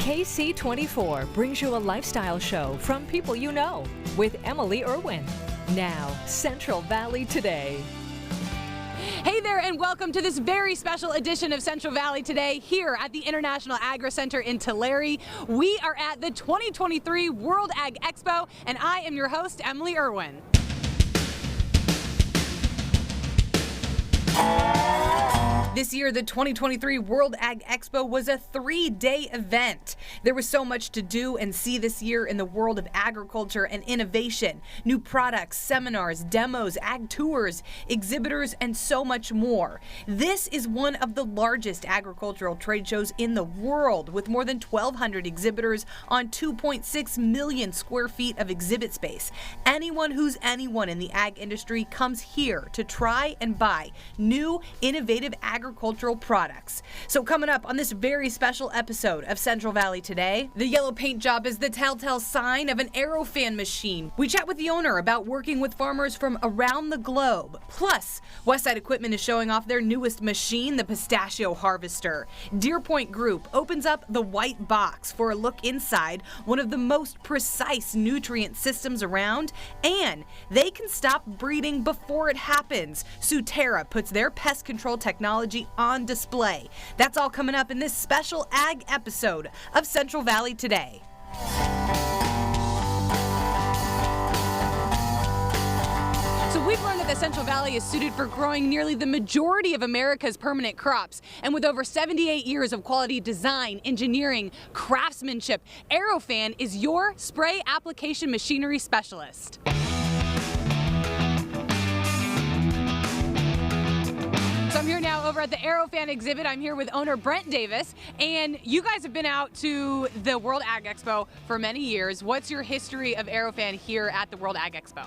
KC24 brings you a lifestyle show from people you know with Emily Irwin. Now, Central Valley Today. Hey there, and welcome to this very special edition of Central Valley Today here at the International Agri Center in Tulare. We are at the 2023 World Ag Expo, and I am your host, Emily Irwin. This year, the 2023 World Ag Expo was a 3-day event. There was so much to do and see this year in the world of agriculture and innovation. New products, seminars, demos, ag tours, exhibitors, and so much more. This is one of the largest agricultural trade shows in the world, with more than 1,200 exhibitors on 2.6 million square feet of exhibit space. Anyone who's anyone in the ag industry comes here to try and buy new, innovative agricultural products. So coming up on this very special episode of Central Valley Today, the yellow paint job is the telltale sign of an aerofan machine. We chat with the owner about working with farmers from around the globe. Plus, Westside Equipment is showing off their newest machine, the Pistachio Harvester. Deer Point Group opens up the white box for a look inside one of the most precise nutrient systems around, and they can stop breeding before it happens. Suterra puts their pest control technology on display. That's all coming up in this special ag episode of Central Valley Today. So we've learned that the Central Valley is suited for growing nearly the majority of America's permanent crops. And with over 78 years of quality design, engineering, craftsmanship, Aerofan is your spray application machinery specialist. So I'm here now over at the Aerofan exhibit. I'm here with owner Brent Davis, and you guys have been out to the World Ag Expo for many years. What's your history of Aerofan here at the World Ag Expo?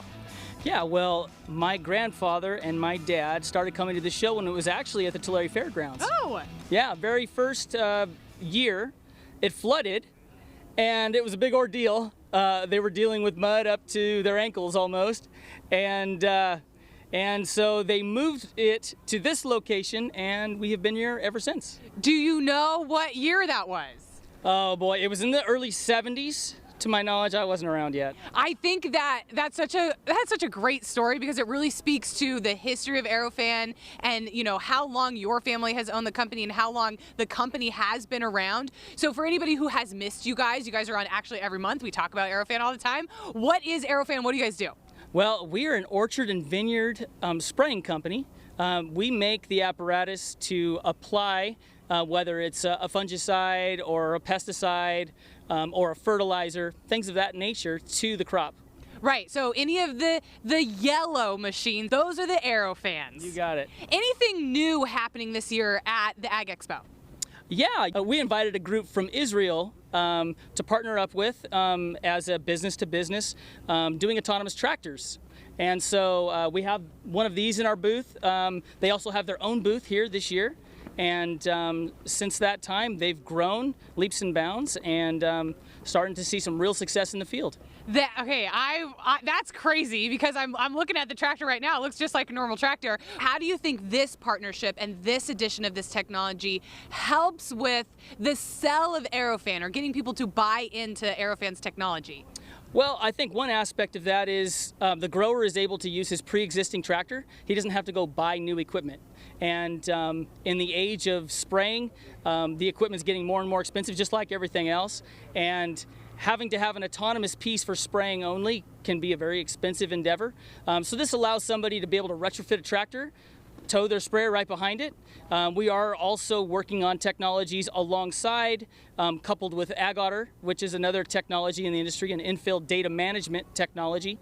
Yeah, well, my grandfather and my dad started coming to the show when it was actually at the Tulare Fairgrounds. Oh! Yeah, very first year, it flooded, and it was a big ordeal. They were dealing with mud up to their ankles almost, and so they moved it to this location, and we have been here ever since. Do you know what year that was? Oh boy, it was in the early 70s. To my knowledge, I wasn't around yet. I think that's such a great story because it really speaks to the history of Aerofan and, you know, how long your family has owned the company and how long the company has been around. So for anybody who has missed you guys are on actually every month. We talk about Aerofan all the time. What is Aerofan? What do you guys do? Well, we are an orchard and vineyard spraying company. We make the apparatus to apply, whether it's a fungicide or a pesticide or a fertilizer, things of that nature, to the crop. Right, so any of the yellow machines, those are the Aerofans. You got it. Anything new happening this year at the Ag Expo? Yeah, we invited a group from Israel to partner up with as a business-to-business doing autonomous tractors. And so we have one of these in our booth. They also have their own booth here this year. And since that time, they've grown leaps and bounds and starting to see some real success in the field. That's crazy because I'm looking at the tractor right now. It looks just like a normal tractor. How do you think this partnership and this addition of this technology helps with the sell of Aerofan or getting people to buy into Aerofan's technology? Well, I think one aspect of that is the grower is able to use his pre-existing tractor. He doesn't have to go buy new equipment. And in the age of spraying, the equipment's getting more and more expensive, just like everything else. And having to have an autonomous piece for spraying only can be a very expensive endeavor. So this allows somebody to be able to retrofit a tractor, tow their sprayer right behind it. We are also working on technologies alongside, coupled with AgOtter, which is another technology in the industry, an infield data management technology,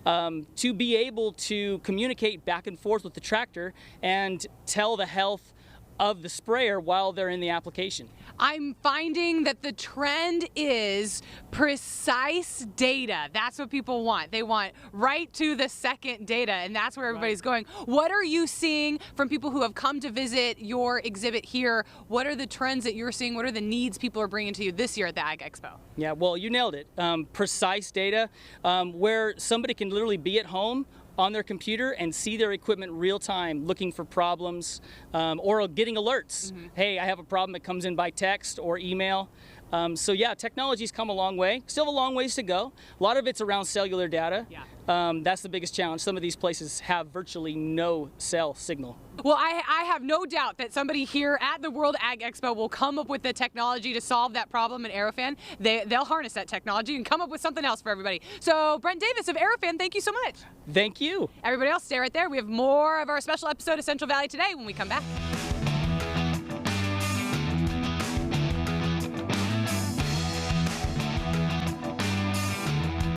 to be able to communicate back and forth with the tractor and tell the health of the sprayer while they're in the application. I'm finding that the trend is precise data. That's what people want. They want right to the second data, and that's where everybody's going. What are you seeing from people who have come to visit your exhibit here? What are the trends that you're seeing? What are the needs people are bringing to you this year at the Ag Expo? Yeah, well, you nailed it. Precise data, where somebody can literally be at home on their computer and see their equipment real time, looking for problems or getting alerts. Hey, I have a problem that comes in by text or email. So yeah, technology's come a long way. Still a long ways to go. A lot of it's around cellular data. Yeah. That's the biggest challenge. Some of these places have virtually no cell signal. Well, I have no doubt that somebody here at the World Ag Expo will come up with the technology to solve that problem in Aerofan. They'll harness that technology and come up with something else for everybody. So Brent Davis of Aerofan, thank you so much. Thank you. Everybody else, stay right there. We have more of our special episode of Central Valley Today when we come back.